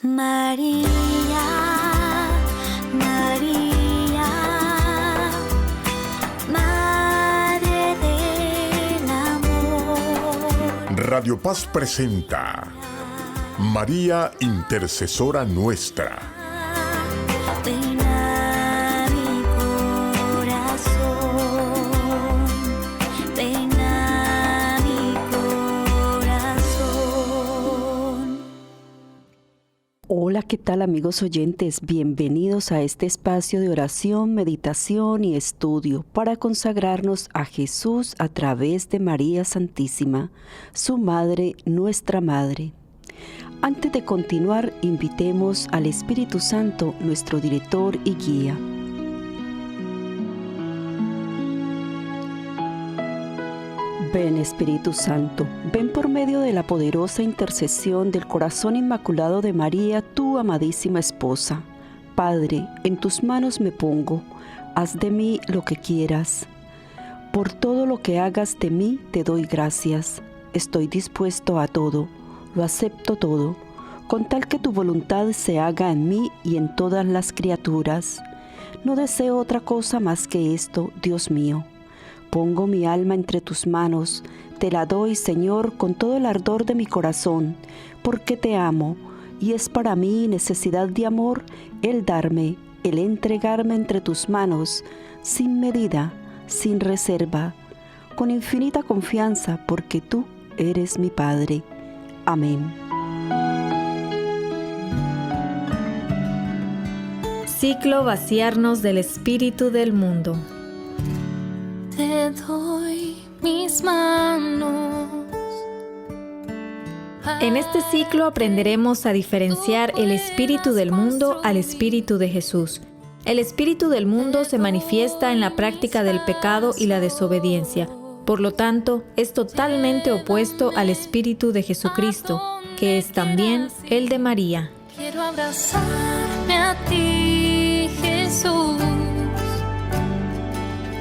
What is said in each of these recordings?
María, María, Madre del Amor. Radio Paz presenta María, Intercesora Nuestra. Ven a mi corazón, ven a mi corazón. Hola, ¿qué tal amigos oyentes? Bienvenidos a este espacio de oración, meditación y estudio para consagrarnos a Jesús a través de María Santísima, su Madre, nuestra Madre. Antes de continuar, invitemos al Espíritu Santo, nuestro director y guía. Ven Espíritu Santo, ven por medio de la poderosa intercesión del corazón inmaculado de María, tu amadísima esposa. Padre, en tus manos me pongo, haz de mí lo que quieras. Por todo lo que hagas de mí te doy gracias. Estoy dispuesto a todo, lo acepto todo, con tal que tu voluntad se haga en mí y en todas las criaturas. No deseo otra cosa más que esto, Dios mío. Pongo mi alma entre tus manos, te la doy, Señor, con todo el ardor de mi corazón, porque te amo, y es para mí necesidad de amor el darme, el entregarme entre tus manos, sin medida, sin reserva, con infinita confianza, porque tú eres mi Padre. Amén. Ciclo Vaciarnos del Espíritu del Mundo. Te doy mis manos. En este ciclo aprenderemos a diferenciar el espíritu del mundo al espíritu de Jesús. El espíritu del mundo se manifiesta en la práctica del pecado y la desobediencia. Por lo tanto, es totalmente opuesto al espíritu de Jesucristo, que es también el de María. Quiero abrazarme a ti, Jesús.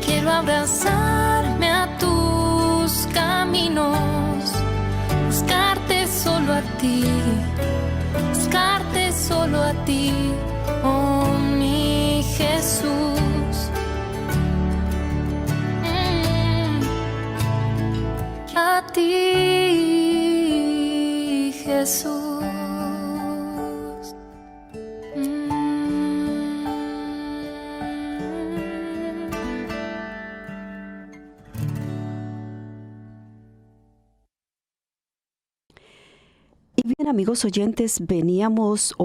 Quiero abrazarme a tus caminos, buscarte solo a ti, oh mi Jesús. A ti, Jesús. Y bien, amigos oyentes, venimos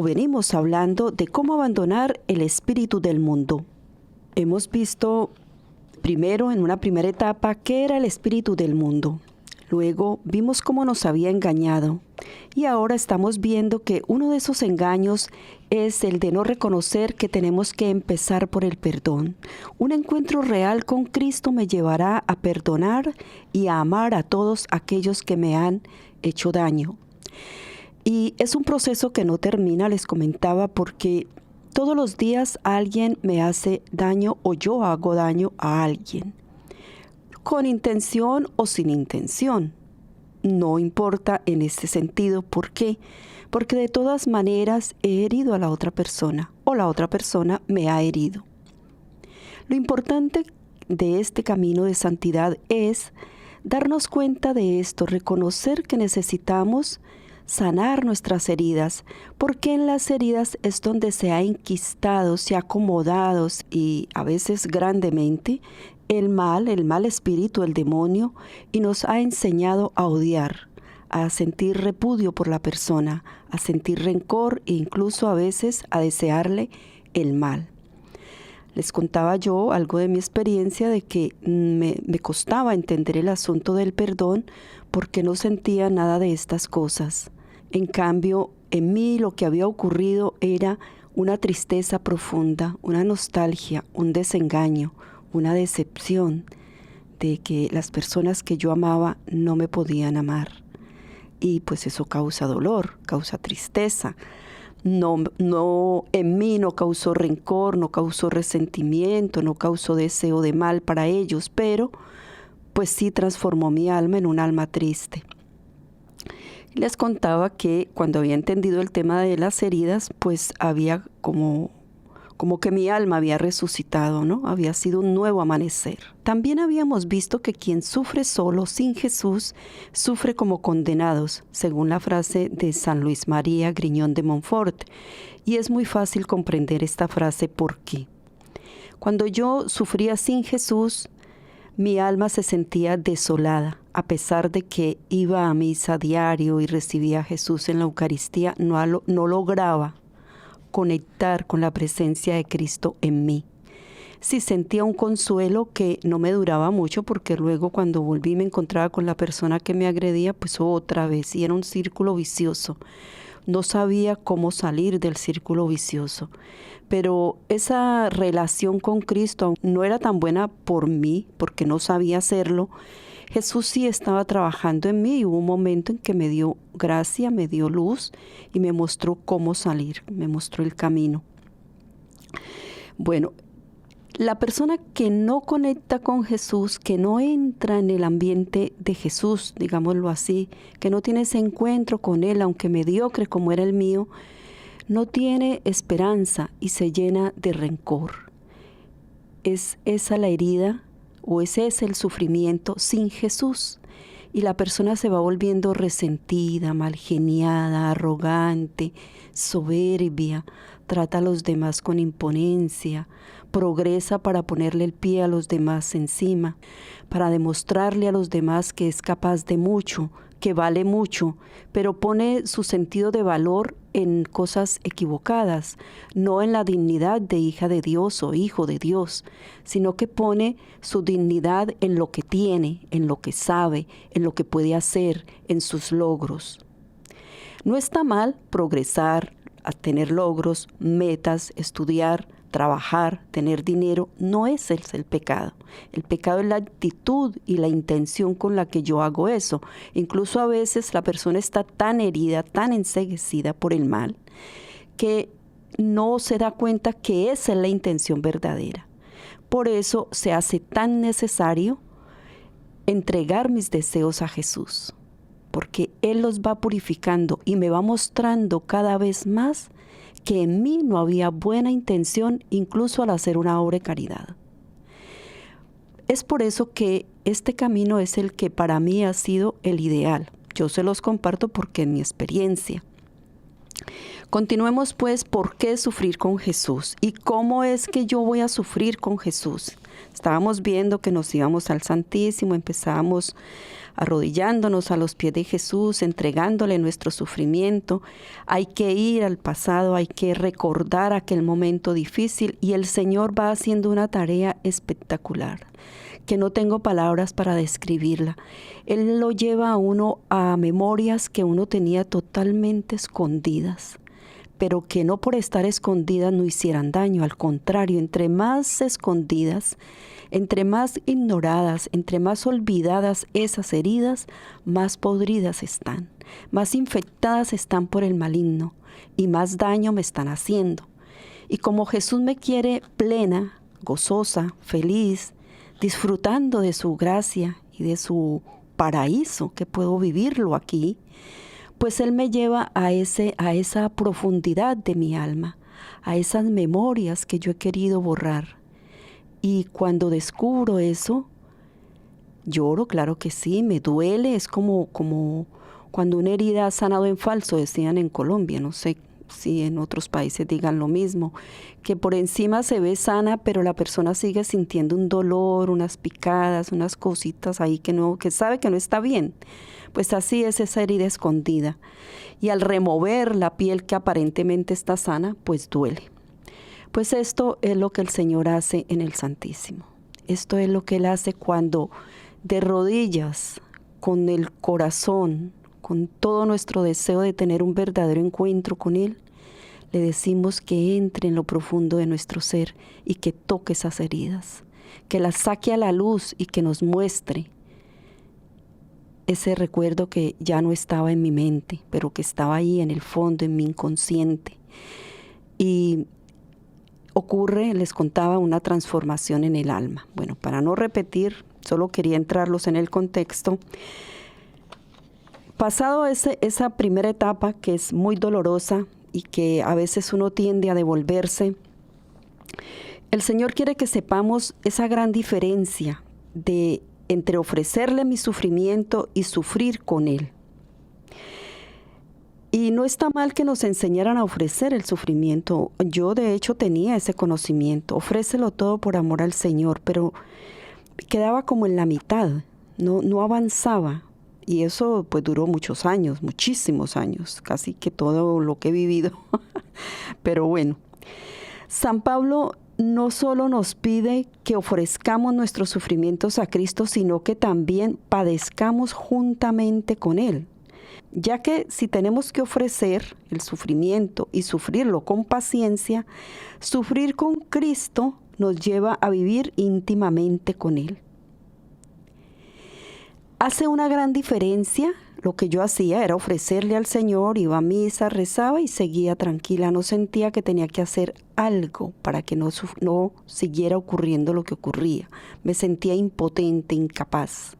hablando de cómo abandonar el espíritu del mundo. Hemos visto primero, en una primera etapa, qué era el espíritu del mundo. Luego vimos cómo nos había engañado. Y ahora estamos viendo que uno de esos engaños es el de no reconocer que tenemos que empezar por el perdón. Un encuentro real con Cristo me llevará a perdonar y a amar a todos aquellos que me han hecho daño. Y es un proceso que no termina, les comentaba, porque todos los días alguien me hace daño o yo hago daño a alguien, con intención o sin intención. No importa en este sentido. ¿Por qué? Porque de todas maneras he herido a la otra persona o la otra persona me ha herido. Lo importante de este camino de santidad es darnos cuenta de esto, reconocer que necesitamos sanar nuestras heridas, porque en las heridas es donde se ha enquistado, se ha acomodado y a veces grandemente el mal espíritu, el demonio, y nos ha enseñado a odiar, a sentir repudio por la persona, a sentir rencor e incluso a veces a desearle el mal. Les contaba yo algo de mi experiencia de que me costaba entender el asunto del perdón porque no sentía nada de estas cosas. En cambio, en mí lo que había ocurrido era una tristeza profunda, una nostalgia, un desengaño, una decepción de que las personas que yo amaba no me podían amar. Y pues eso causa dolor, causa tristeza. No, en mí no causó rencor, no causó resentimiento, no causó deseo de mal para ellos, pero pues sí transformó mi alma en un alma triste. Les contaba que cuando había entendido el tema de las heridas, pues había como que mi alma había resucitado, ¿no? Había sido un nuevo amanecer. También habíamos visto que quien sufre solo, sin Jesús, sufre como condenados, según la frase de San Luis María Griñón de Montfort. Y es muy fácil comprender esta frase por qué. Cuando yo sufría sin Jesús, mi alma se sentía desolada. A pesar de que iba a misa diario y recibía a Jesús en la Eucaristía, no lograba conectar con la presencia de Cristo en mí. Sí sentía un consuelo que no me duraba mucho, porque luego cuando volví me encontraba con la persona que me agredía, pues otra vez, y era un círculo vicioso. No sabía cómo salir del círculo vicioso. Pero esa relación con Cristo no era tan buena por mí, porque no sabía hacerlo. Jesús sí estaba trabajando en mí y hubo un momento en que me dio gracia, me dio luz y me mostró cómo salir, me mostró el camino. Bueno, la persona que no conecta con Jesús, que no entra en el ambiente de Jesús, digámoslo así, que no tiene ese encuentro con Él, aunque mediocre como era el mío, no tiene esperanza y se llena de rencor. Es esa la herida, o ese es el sufrimiento sin Jesús. Y la persona se va volviendo resentida, malgeniada, arrogante, soberbia, trata a los demás con imponencia, progresa para ponerle el pie a los demás encima, para demostrarle a los demás que es capaz de mucho, que vale mucho, pero pone su sentido de valor en cosas equivocadas, no en la dignidad de hija de Dios o hijo de Dios, sino que pone su dignidad en lo que tiene, en lo que sabe, en lo que puede hacer, en sus logros. No está mal progresar, a tener logros, metas, estudiar, trabajar, tener dinero, no es el pecado. El pecado es la actitud y la intención con la que yo hago eso. Incluso a veces la persona está tan herida, tan enceguecida por el mal, que no se da cuenta que esa es la intención verdadera. Por eso se hace tan necesario entregar mis deseos a Jesús, porque Él los va purificando y me va mostrando cada vez más que en mí no había buena intención, incluso al hacer una obra de caridad. Es por eso que este camino es el que para mí ha sido el ideal. Yo se los comparto porque es mi experiencia. Continuemos pues, ¿por qué sufrir con Jesús? ¿Y cómo es que yo voy a sufrir con Jesús? Estábamos viendo que nos íbamos al Santísimo, empezábamos arrodillándonos a los pies de Jesús, entregándole nuestro sufrimiento. Hay que ir al pasado, hay que recordar aquel momento difícil y el Señor va haciendo una tarea espectacular, que no tengo palabras para describirla. Él lo lleva a uno a memorias que uno tenía totalmente escondidas, pero que no por estar escondidas no hicieran daño. Al contrario, entre más escondidas, entre más ignoradas, entre más olvidadas esas heridas, más podridas están, más infectadas están por el maligno y más daño me están haciendo. Y como Jesús me quiere plena, gozosa, feliz, disfrutando de su gracia y de su paraíso, que puedo vivirlo aquí, pues Él me lleva a esa profundidad de mi alma, a esas memorias que yo he querido borrar. Y cuando descubro eso, lloro, claro que sí, me duele, es como cuando una herida ha sanado en falso, decían en Colombia, no sé si en otros países digan lo mismo, que por encima se ve sana, pero la persona sigue sintiendo un dolor, unas picadas, unas cositas ahí que sabe que no está bien. Pues así es esa herida escondida. Y al remover la piel que aparentemente está sana, pues duele. Pues esto es lo que el Señor hace en el Santísimo. Esto es lo que Él hace cuando de rodillas, con el corazón, con todo nuestro deseo de tener un verdadero encuentro con Él, le decimos que entre en lo profundo de nuestro ser y que toque esas heridas, que las saque a la luz y que nos muestre ese recuerdo que ya no estaba en mi mente, pero que estaba ahí en el fondo, en mi inconsciente. Y ocurre, les contaba, una transformación en el alma. Bueno, para no repetir, solo quería entrarlos en el contexto. pasado esa primera etapa que es muy dolorosa y que a veces uno tiende a devolverse, el Señor quiere que sepamos esa gran diferencia entre ofrecerle mi sufrimiento y sufrir con Él. Y no está mal que nos enseñaran a ofrecer el sufrimiento. Yo de hecho tenía ese conocimiento. Ofrécelo todo por amor al Señor, pero quedaba como en la mitad, no avanzaba. Y eso pues duró muchos años, muchísimos años, casi que todo lo que he vivido. Pero bueno, San Pablo no solo nos pide que ofrezcamos nuestros sufrimientos a Cristo, sino que también padezcamos juntamente con Él. Ya que si tenemos que ofrecer el sufrimiento y sufrirlo con paciencia, sufrir con Cristo nos lleva a vivir íntimamente con Él. Hace una gran diferencia. Lo que yo hacía era ofrecerle al Señor, iba a misa, rezaba y seguía tranquila. No sentía que tenía que hacer algo para que no siguiera ocurriendo lo que ocurría. Me sentía impotente, incapaz.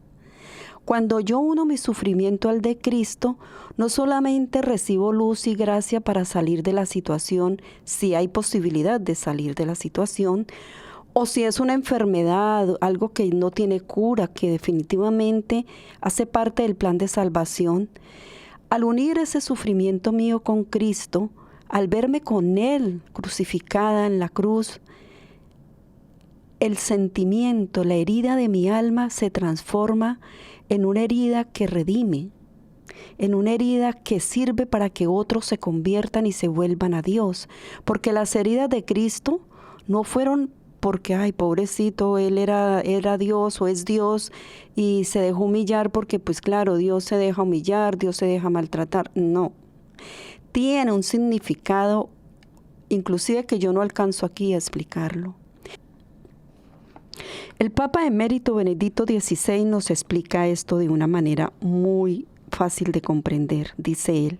Cuando yo uno mi sufrimiento al de Cristo, no solamente recibo luz y gracia para salir de la situación, si hay posibilidad de salir de la situación, o si es una enfermedad, algo que no tiene cura, que definitivamente hace parte del plan de salvación. Al unir ese sufrimiento mío con Cristo, al verme con Él crucificada en la cruz, el sentimiento, la herida de mi alma se transforma en una herida que redime, en una herida que sirve para que otros se conviertan y se vuelvan a Dios. Porque las heridas de Cristo no fueron porque, ay, pobrecito, Él era Dios o es Dios y se dejó humillar porque, pues claro, Dios se deja humillar, Dios se deja maltratar. No, tiene un significado, inclusive que yo no alcanzo aquí a explicarlo. El Papa Emérito Benedicto XVI nos explica esto de una manera muy fácil de comprender. Dice él: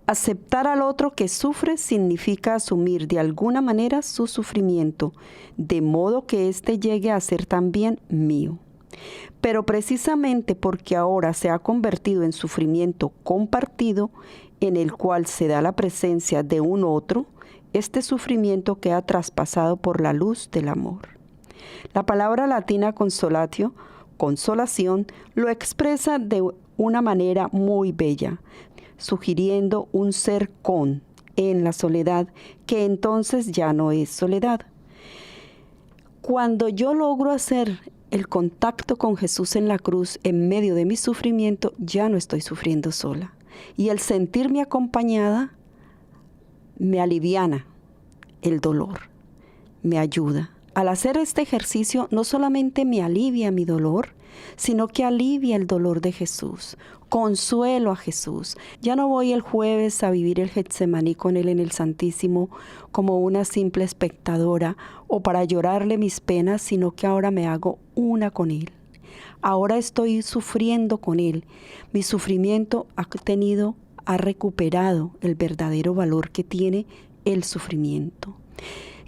aceptar al otro que sufre significa asumir de alguna manera su sufrimiento, de modo que éste llegue a ser también mío. Pero precisamente porque ahora se ha convertido en sufrimiento compartido, en el cual se da la presencia de un otro, este sufrimiento queda traspasado por la luz del amor. La palabra latina consolatio, consolación, lo expresa de una manera muy bella, sugiriendo un ser con en la soledad, que entonces ya no es soledad. Cuando yo logro hacer el contacto con Jesús en la cruz en medio de mi sufrimiento, ya no estoy sufriendo sola. Y el sentirme acompañada me aliviana el dolor, me ayuda. Al hacer este ejercicio, no solamente me alivia mi dolor, sino que alivia el dolor de Jesús. Consuelo a Jesús. Ya no voy el jueves a vivir el Getsemaní con Él en el Santísimo como una simple espectadora o para llorarle mis penas, sino que ahora me hago una con Él. Ahora estoy sufriendo con Él. Mi sufrimiento ha recuperado el verdadero valor que tiene el sufrimiento.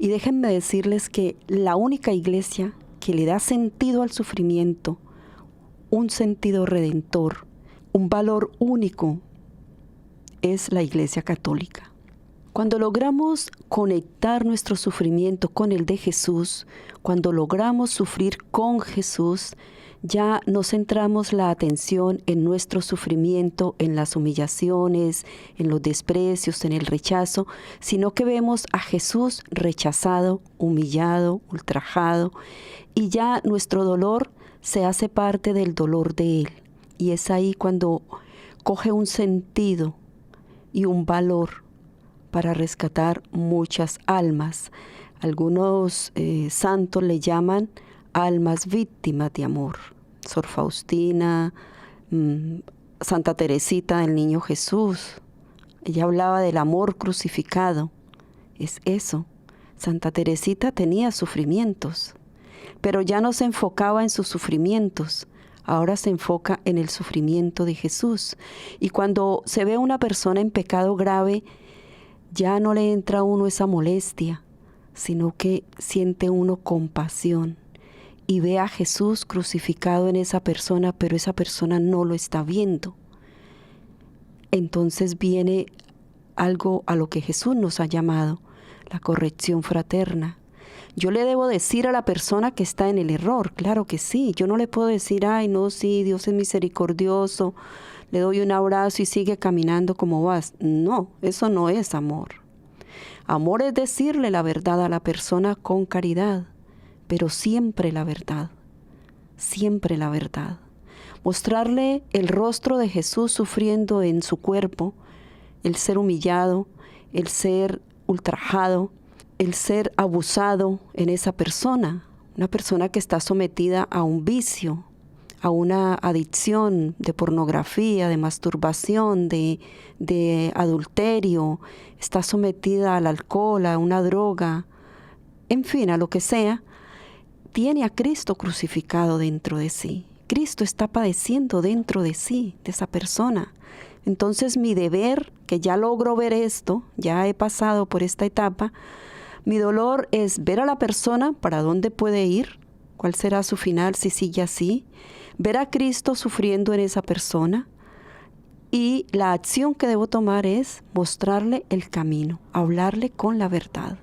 Y déjenme decirles que la única iglesia que le da sentido al sufrimiento, un sentido redentor, un valor único, es la Iglesia Católica. Cuando logramos conectar nuestro sufrimiento con el de Jesús, cuando logramos sufrir con Jesús, ya no centramos la atención en nuestro sufrimiento, en las humillaciones, en los desprecios, en el rechazo, sino que vemos a Jesús rechazado, humillado, ultrajado, y ya nuestro dolor se hace parte del dolor de Él. Y es ahí cuando coge un sentido y un valor para rescatar muchas almas. Algunos santos le llaman almas víctimas de amor. Sor Faustina, Santa Teresita del Niño Jesús. Ella hablaba del amor crucificado. Es eso. Santa Teresita tenía sufrimientos, pero ya no se enfocaba en sus sufrimientos. Ahora se enfoca en el sufrimiento de Jesús. Y cuando se ve a una persona en pecado grave, ya no le entra a uno esa molestia, sino que siente uno compasión y ve a Jesús crucificado en esa persona, pero esa persona no lo está viendo. entonces viene algo a lo que Jesús nos ha llamado, la corrección fraterna. Yo le debo decir a la persona que está en el error, claro que sí. Yo no le puedo decir, ay, no, sí, Dios es misericordioso, le doy un abrazo y sigue caminando como vas. No, eso no es amor. Amor es decirle la verdad a la persona con caridad, pero siempre la verdad, siempre la verdad. Mostrarle el rostro de Jesús sufriendo en su cuerpo, el ser humillado, el ser ultrajado, el ser abusado en esa persona, una persona que está sometida a un vicio, a una adicción de pornografía, de masturbación, de adulterio, está sometida al alcohol, a una droga, en fin, a lo que sea, tiene a Cristo crucificado dentro de sí. Cristo está padeciendo dentro de sí, de esa persona. Entonces mi deber, que ya logro ver esto, ya he pasado por esta etapa, mi dolor es ver a la persona para dónde puede ir, cuál será su final si sigue así, ver a Cristo sufriendo en esa persona, y la acción que debo tomar es mostrarle el camino, hablarle con la verdad,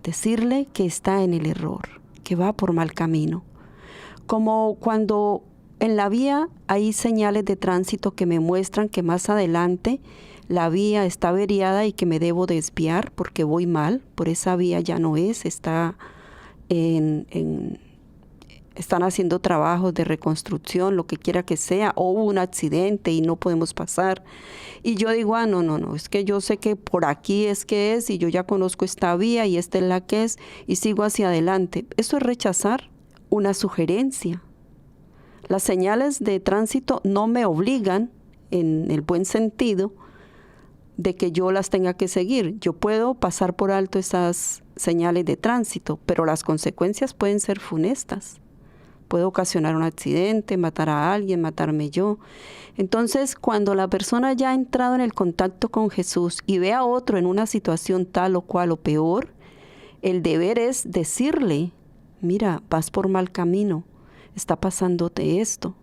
decirle que está en el error, que va por mal camino. Como cuando en la vía hay señales de tránsito que me muestran que más adelante la vía está averiada y que me debo desviar porque voy mal, por esa vía ya no es, están haciendo trabajos de reconstrucción, lo que quiera que sea, o hubo un accidente y no podemos pasar. Y yo digo, no, es que yo sé que por aquí es que es y yo ya conozco esta vía y esta es la que es y sigo hacia adelante. Eso es rechazar una sugerencia. Las señales de tránsito no me obligan, en el buen sentido, de que yo las tenga que seguir. Yo puedo pasar por alto esas señales de tránsito, pero las consecuencias pueden ser funestas. Puedo ocasionar un accidente, matar a alguien, matarme yo. Entonces, cuando la persona ya ha entrado en el contacto con Jesús y ve a otro en una situación tal o cual o peor, el deber es decirle, mira, vas por mal camino, está pasándote esto.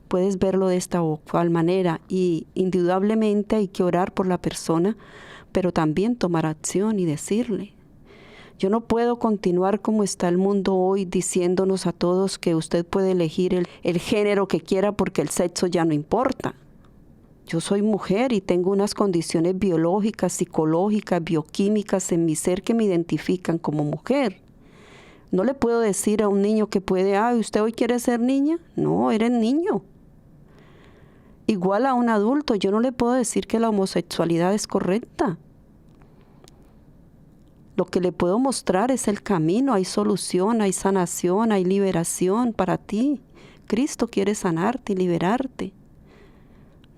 Puedes verlo de esta o cual manera y indudablemente hay que orar por la persona, pero también tomar acción y decirle. Yo no puedo continuar como está el mundo hoy diciéndonos a todos que usted puede elegir el género que quiera porque el sexo ya no importa. Yo soy mujer y tengo unas condiciones biológicas, psicológicas, bioquímicas en mi ser que me identifican como mujer. No le puedo decir a un niño que puede, ¿usted hoy quiere ser niña? No, eres niño. Igual a un adulto, yo no le puedo decir que la homosexualidad es correcta. Lo que le puedo mostrar es el camino, hay solución, hay sanación, hay liberación para ti. Cristo quiere sanarte y liberarte.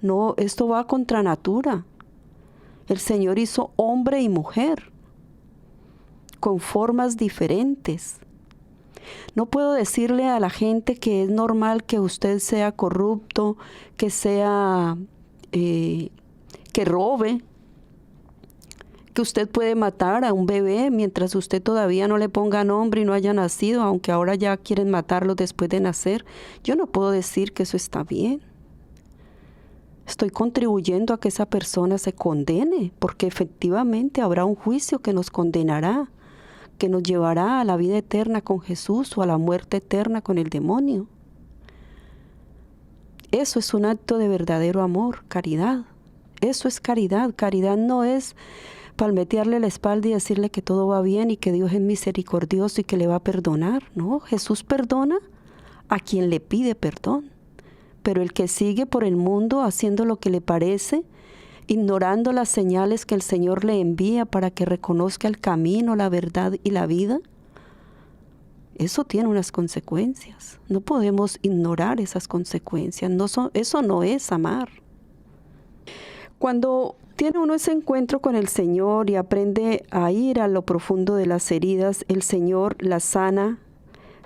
No, esto va contra natura. El Señor hizo hombre y mujer con formas diferentes. No puedo decirle a la gente que es normal que usted sea corrupto, que sea, que robe, que usted puede matar a un bebé mientras usted todavía no le ponga nombre y no haya nacido, aunque ahora ya quieren matarlo después de nacer. Yo no puedo decir que eso está bien. Estoy contribuyendo a que esa persona se condene, porque efectivamente habrá un juicio que nos condenará, que nos llevará a la vida eterna con Jesús o a la muerte eterna con el demonio. Eso es un acto de verdadero amor, caridad. Eso es caridad. Caridad no es palmetearle la espalda y decirle que todo va bien y que Dios es misericordioso y que le va a perdonar. No, Jesús perdona a quien le pide perdón. Pero el que sigue por el mundo haciendo lo que le parece, ignorando las señales que el Señor le envía para que reconozca el camino, la verdad y la vida, eso tiene unas consecuencias. No podemos ignorar esas consecuencias. Eso no es amar. Cuando tiene uno ese encuentro con el Señor y aprende a ir a lo profundo de las heridas, el Señor las sana.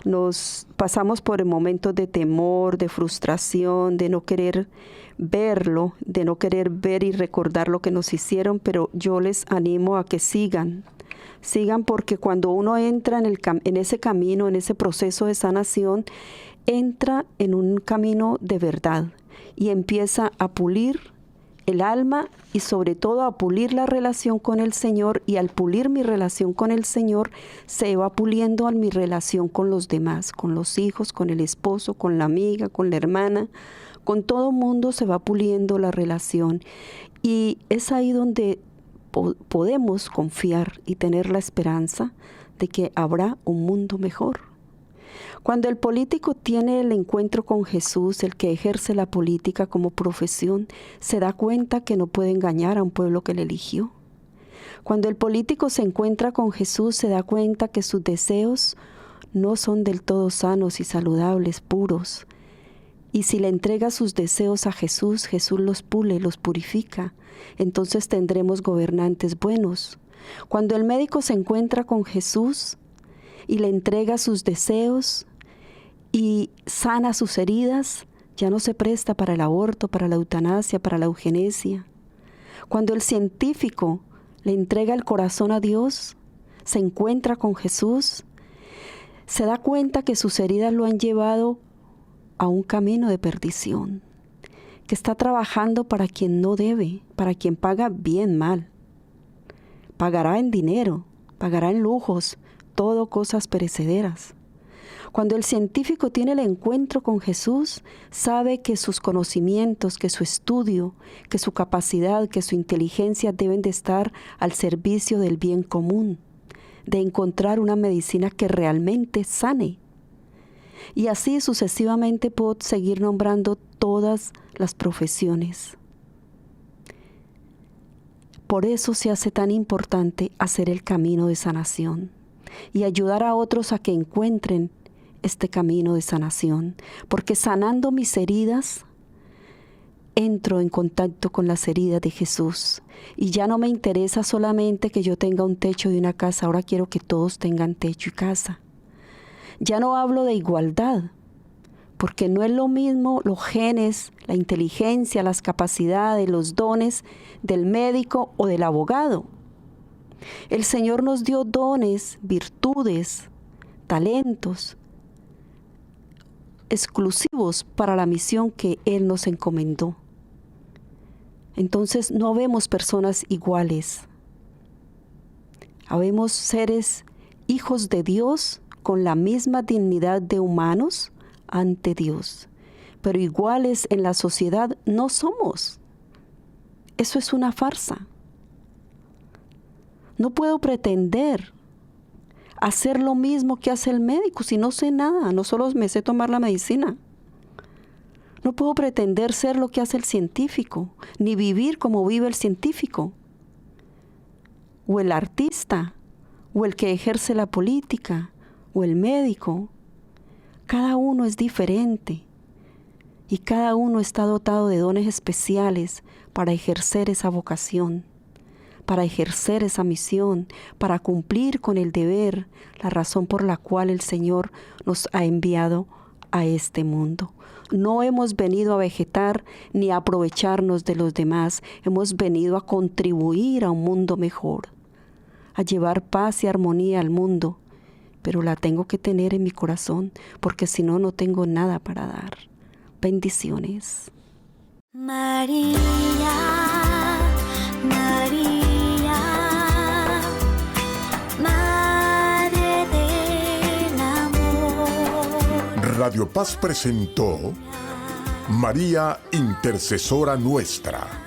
Nos pasamos por momentos de temor, de frustración, de no querer verlo, de no querer ver y recordar lo que nos hicieron, pero yo les animo a que sigan porque cuando uno entra en ese camino, en ese proceso de sanación, entra en un camino de verdad y empieza a pulir el alma y sobre todo a pulir la relación con el Señor, y al pulir mi relación con el Señor se va puliendo mi relación con los demás, con los hijos, con el esposo, con la amiga, con la hermana, con todo mundo se va puliendo la relación, y es ahí donde podemos confiar y tener la esperanza de que habrá un mundo mejor. Cuando el político tiene el encuentro con Jesús, el que ejerce la política como profesión, se da cuenta que no puede engañar a un pueblo que le eligió. Cuando el político se encuentra con Jesús, se da cuenta que sus deseos no son del todo sanos y saludables, puros. Y si le entrega sus deseos a Jesús, Jesús los pule, los purifica. Entonces tendremos gobernantes buenos. Cuando el médico se encuentra con Jesús y le entrega sus deseos y sana sus heridas, ya no se presta para el aborto, para la eutanasia, para la eugenesia. Cuando el científico le entrega el corazón a Dios, se encuentra con Jesús, se da cuenta que sus heridas lo han llevado a un camino de perdición, que está trabajando para quien no debe, para quien paga bien mal. Pagará en dinero, pagará en lujos, todo cosas perecederas. Cuando el científico tiene el encuentro con Jesús, sabe que sus conocimientos, que su estudio, que su capacidad, que su inteligencia deben de estar al servicio del bien común, de encontrar una medicina que realmente sane. Y así sucesivamente puedo seguir nombrando todas las profesiones. Por eso se hace tan importante hacer el camino de sanación y ayudar a otros a que encuentren este camino de sanación, porque sanando mis heridas, entro en contacto con las heridas de Jesús, y ya no me interesa solamente que yo tenga un techo y una casa, ahora quiero que todos tengan techo y casa. Ya no hablo de igualdad, porque no es lo mismo los genes, la inteligencia, las capacidades, los dones del médico o del abogado. El Señor nos dio dones, virtudes, talentos exclusivos para la misión que Él nos encomendó. Entonces no vemos personas iguales. Habemos seres hijos de Dios con la misma dignidad de humanos ante Dios, pero iguales en la sociedad no somos. Eso es una farsa. No puedo pretender hacer lo mismo que hace el médico si no sé nada, no solo me sé tomar la medicina. No puedo pretender ser lo que hace el científico, ni vivir como vive el científico, o el artista, o el que ejerce la política, o el médico. Cada uno es diferente y cada uno está dotado de dones especiales para ejercer esa vocación, para ejercer esa misión, para cumplir con el deber, la razón por la cual el Señor nos ha enviado a este mundo. No hemos venido a vegetar ni a aprovecharnos de los demás, hemos venido a contribuir a un mundo mejor, a llevar paz y armonía al mundo, pero la tengo que tener en mi corazón, porque si no, no tengo nada para dar. Bendiciones. María, María, Madre del Amor. Radio Paz presentó María Intercesora Nuestra.